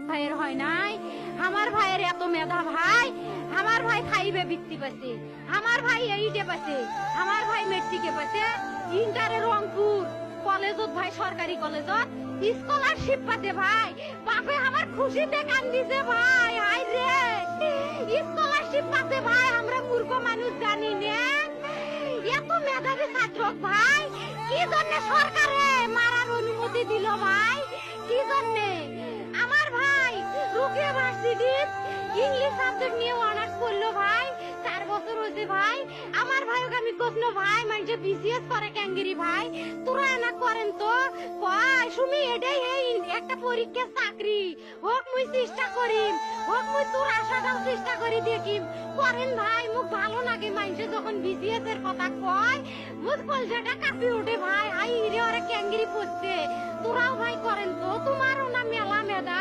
ভাইয়ের হয় নাই, আমার ভাইয়ের এত মেধা ভাই, আমার ভাই ফাইভে বৃত্তি পাচ্ছে, আমার ভাই এইটে পাচ্ছে, আমার ভাই মেট্রিকে পাচ্ছে, ইন্টারে রংপুর কলেজত ভাই সরকারি কলেজত স্কলারশিপ পাতে ভাই, বাপে আমার খুশিতে কান্দিছে ভাই, হাই রে স্কলারশিপ পাতে ভাই, আমরা মূর্খ মানুষ জানি না এত মেধাবী ছাত্র ভাই, কি জন্য সরকারে মারার অনুমতি দিল ভাই, কি জন্যে? আমার ভাই রুকিয়া ভার্সিটি ইংলিশ সাবজেক্ট নিয়ে অনার্স করলো ভাই, 4 বছর হয়েছে ভাই, আমার ভাইকে আমি কখনো ভাই মানে বিসিএস করে ক্যাঙ্গিরি ভাই, তোরা না করেন তো ভাই, সুমি এটাই এই একটা পরীক্ষা চাকরি হোক, মুই চেষ্টা করিম, হোক মুই তোর আশাটাও চেষ্টা করি দেখিম, করেন ভাই, মুখ ভালো লাগে মানুষে যখন বিসিএস এর কথা কয়, মুখ কলজাটা কাঁপি ওঠে ভাই, হাই রে ওরা ক্যাঙ্গিরি পড়ছে, তোরাও ভাই করেন তো, তোমারও না মেলা মেধা।